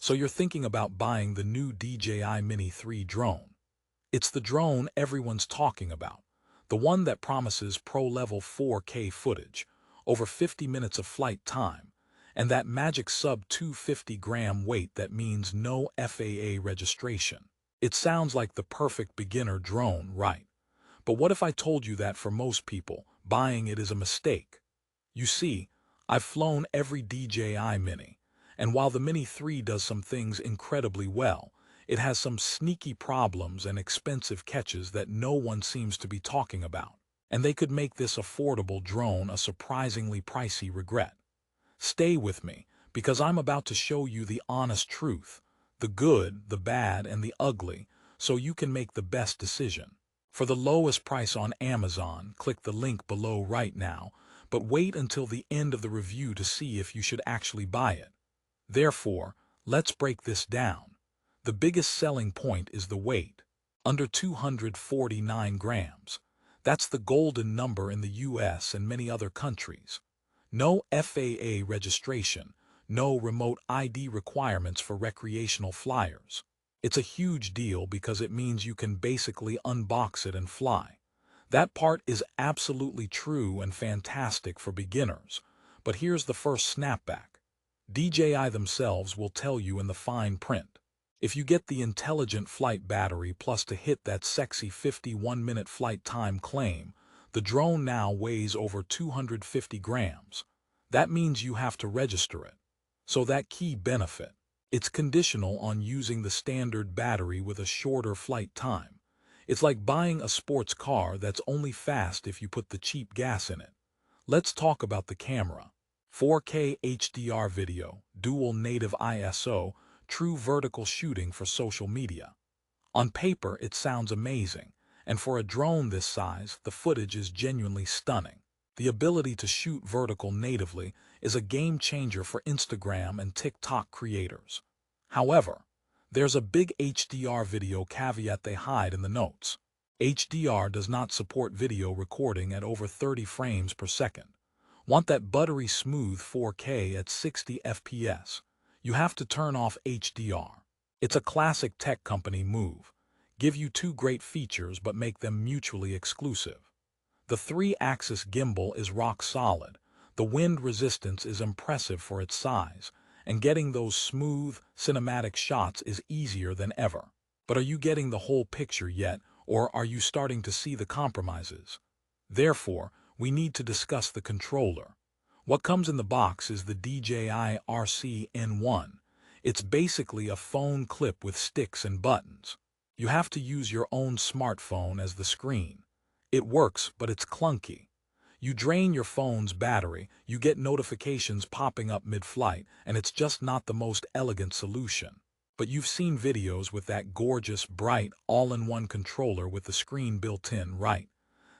So you're thinking about buying the new DJI Mini 3 drone. It's the drone everyone's talking about, the one that promises pro-level 4K footage, over 50 minutes of flight time, and that magic sub-250-gram weight that means no FAA registration. It sounds like the perfect beginner drone, right? But what if I told you that for most people, buying it is a mistake? You see, I've flown every DJI Mini, and while the Mini 3 does some things incredibly well, it has some sneaky problems and expensive catches that no one seems to be talking about. And they could make this affordable drone a surprisingly pricey regret. Stay with me, because I'm about to show you the honest truth, the good, the bad, and the ugly, so you can make the best decision. For the lowest price on Amazon, click the link below right now, but wait until the end of the review to see if you should actually buy it. Therefore, let's break this down. The biggest selling point is the weight, under 249 grams. That's the golden number in the US and many other countries. No FAA registration, no remote ID requirements for recreational flyers. It's a huge deal because it means you can basically unbox it and fly. That part is absolutely true and fantastic for beginners, but here's the first snapback. DJI themselves will tell you in the fine print. If you get the intelligent flight battery plus to hit that sexy 51-minute flight time claim, the drone now weighs over 250 grams. That means you have to register it. So that key benefit, it's conditional on using the standard battery with a shorter flight time. It's like buying a sports car that's only fast if you put the cheap gas in it. Let's talk about the camera. 4K HDR video, dual native ISO, true vertical shooting for social media. On paper, it sounds amazing, and for a drone this size, the footage is genuinely stunning. The ability to shoot vertical natively is a game changer for Instagram and TikTok creators. However, there's a big HDR video caveat they hide in the notes. HDR does not support video recording at over 30 frames per second. Want that buttery smooth 4K at 60 FPS? You have to turn off HDR. It's a classic tech company move. Give you two great features but make them mutually exclusive. The 3-axis gimbal is rock solid. The wind resistance is impressive for its size, and getting those smooth, cinematic shots is easier than ever. But are you getting the whole picture yet, or are you starting to see the compromises? Therefore, we need to discuss the controller. What comes in the box is the DJI RC-N1. It's basically a phone clip with sticks and buttons. You have to use your own smartphone as the screen. It works, but it's clunky. You drain your phone's battery, you get notifications popping up mid-flight, and it's just not the most elegant solution. But you've seen videos with that gorgeous, bright, all-in-one controller with the screen built in, right?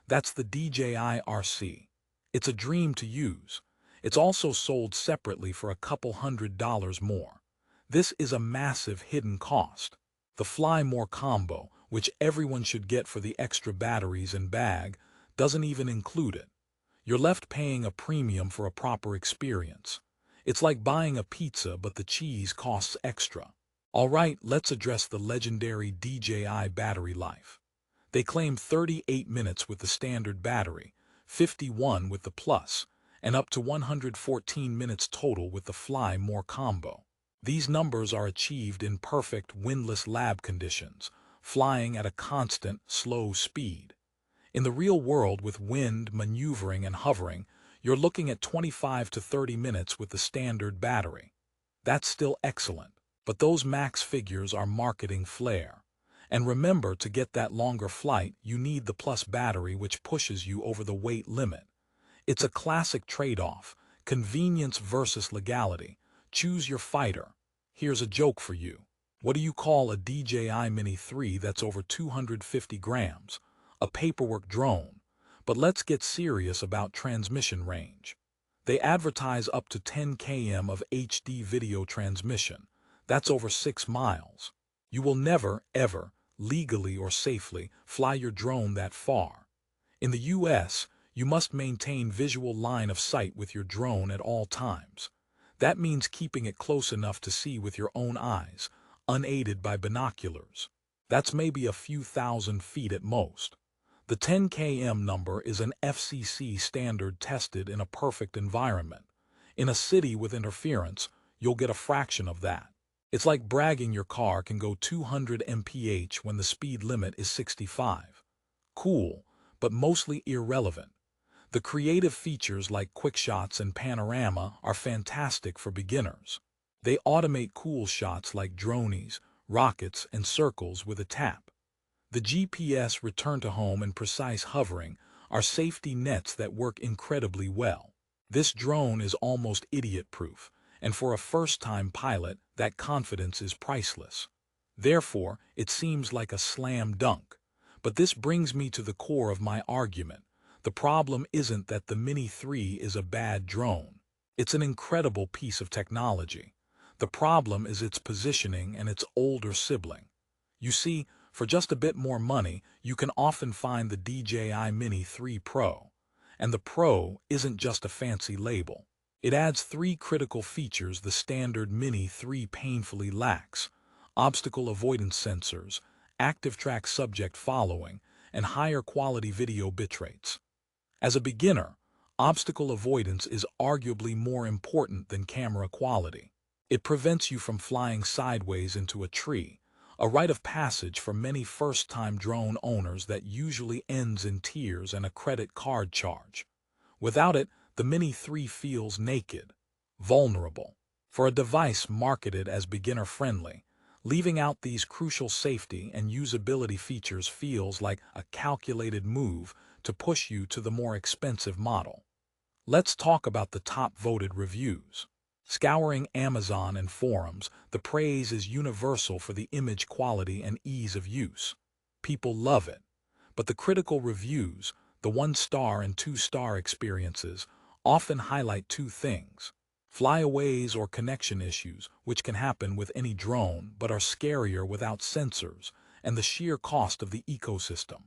That's the DJI RC. It's a dream to use. It's also sold separately for a couple $100 more. This is a massive hidden cost. The Fly More combo, which everyone should get for the extra batteries and bag, doesn't even include it. You're left paying a premium for a proper experience. It's like buying a pizza, but the cheese costs extra. All right, let's address the legendary DJI battery life. They claim 38 minutes with the standard battery, 51 with the Plus, and up to 114 minutes total with the Fly More combo. These numbers are achieved in perfect windless lab conditions, flying at a constant, slow speed. In the real world, with wind, maneuvering, and hovering, you're looking at 25 to 30 minutes with the standard battery. That's still excellent, but those max figures are marketing flair. And remember, to get that longer flight, you need the Plus battery, which pushes you over the weight limit. It's a classic trade-off, convenience versus legality. Choose your fighter. Here's a joke for you. What do you call a DJI Mini 3 that's over 250 grams? A paperwork drone. But let's get serious about transmission range. They advertise up to 10 km of HD video transmission. That's over 6 miles. You will never, ever, legally or safely, fly your drone that far. In the US, you must maintain visual line of sight with your drone at all times. That means keeping it close enough to see with your own eyes, unaided by binoculars. That's maybe a few thousand feet at most. The 10 km number is an FCC standard tested in a perfect environment. In a city with interference, you'll get a fraction of that. It's like bragging your car can go 200 mph when the speed limit is 65. Cool, but mostly irrelevant. The creative features like quick shots and panorama are fantastic for beginners. They automate cool shots like dronies, rockets, and circles with a tap. The GPS return to home and precise hovering are safety nets that work incredibly well. This drone is almost idiot-proof, and for a first-time pilot, that confidence is priceless. Therefore, it seems like a slam dunk. But this brings me to the core of my argument. The problem isn't that the Mini 3 is a bad drone. It's an incredible piece of technology. The problem is its positioning and its older sibling. You see, for just a bit more money, you can often find the DJI Mini 3 Pro. And the Pro isn't just a fancy label. It adds 3 critical features the standard Mini 3 painfully lacks: obstacle avoidance sensors, active track subject following, and higher quality video bitrates. As a beginner, obstacle avoidance is arguably more important than camera quality. It prevents you from flying sideways into a tree, a rite of passage for many first-time drone owners that usually ends in tears and a credit card charge. Without it, the Mini 3 feels naked, vulnerable. For a device marketed as beginner-friendly, leaving out these crucial safety and usability features feels like a calculated move to push you to the more expensive model. Let's talk about the top-voted reviews. Scouring Amazon and forums, the praise is universal for the image quality and ease of use. People love it. But the critical reviews, the 1-star and 2-star experiences, often highlight 2 things: flyaways or connection issues, which can happen with any drone but are scarier without sensors, and the sheer cost of the ecosystem.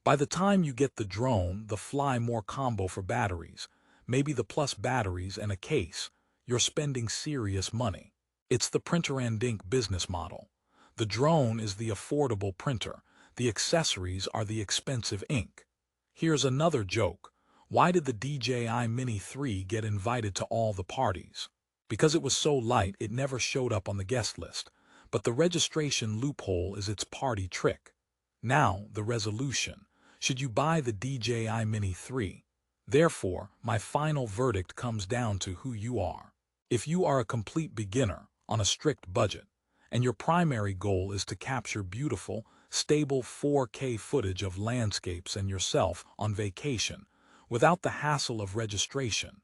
By the time you get the drone, the Fly More combo for batteries, maybe the Plus batteries and a case, you're spending serious money. It's the printer and ink business model. The drone is the affordable printer, the accessories are the expensive ink. Here's another joke. Why did the DJI Mini 3 get invited to all the parties? Because it was so light it never showed up on the guest list, but the registration loophole is its party trick. Now, the resolution. Should you buy the DJI Mini 3? Therefore, my final verdict comes down to who you are. If you are a complete beginner, on a strict budget, and your primary goal is to capture beautiful, stable 4K footage of landscapes and yourself on vacation, without the hassle of registration,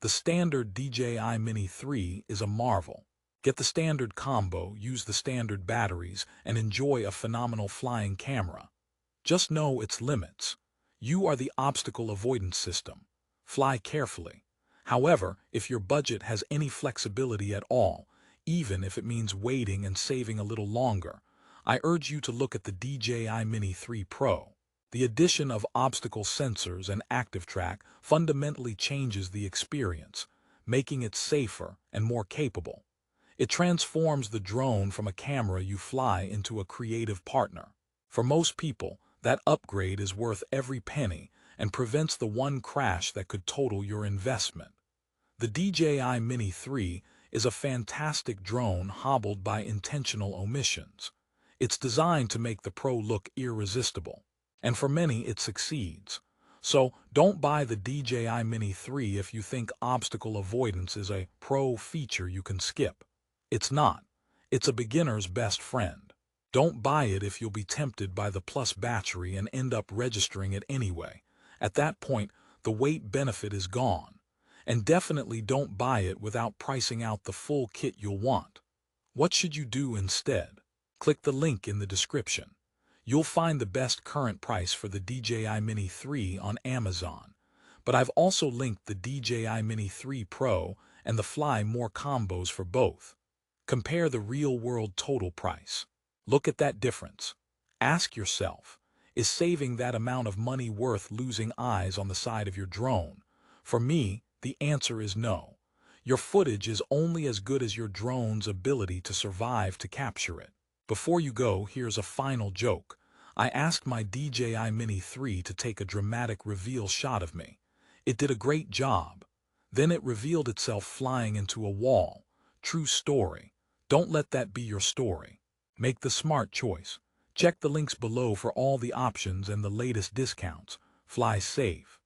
the standard DJI Mini 3 is a marvel. Get the standard combo, use the standard batteries, and enjoy a phenomenal flying camera. Just know its limits. You are the obstacle avoidance system. Fly carefully. However, if your budget has any flexibility at all, even if it means waiting and saving a little longer, I urge you to look at the DJI Mini 3 Pro. The addition of obstacle sensors and active track fundamentally changes the experience, making it safer and more capable. It transforms the drone from a camera you fly into a creative partner. For most people, that upgrade is worth every penny and prevents the one crash that could total your investment. The DJI Mini 3 is a fantastic drone hobbled by intentional omissions. It's designed to make the Pro look irresistible, and for many it succeeds. So don't buy the DJI Mini 3 if you think obstacle avoidance is a pro feature you can skip. It's not. It's a beginner's best friend. Don't buy it if you'll be tempted by the Plus battery and end up registering it anyway. At that point, the weight benefit is gone. And definitely don't buy it without pricing out the full kit you'll want. What should you do instead? Click the link in the description. You'll find the best current price for the DJI Mini 3 on Amazon. But I've also linked the DJI Mini 3 Pro and the Fly More combos for both. Compare the real-world total price. Look at that difference. Ask yourself, is saving that amount of money worth losing eyes on the side of your drone? For me, the answer is no. Your footage is only as good as your drone's ability to survive to capture it. Before you go, here's a final joke. I asked my DJI Mini 3 to take a dramatic reveal shot of me. It did a great job. Then it revealed itself flying into a wall. True story. Don't let that be your story. Make the smart choice. Check the links below for all the options and the latest discounts. Fly safe.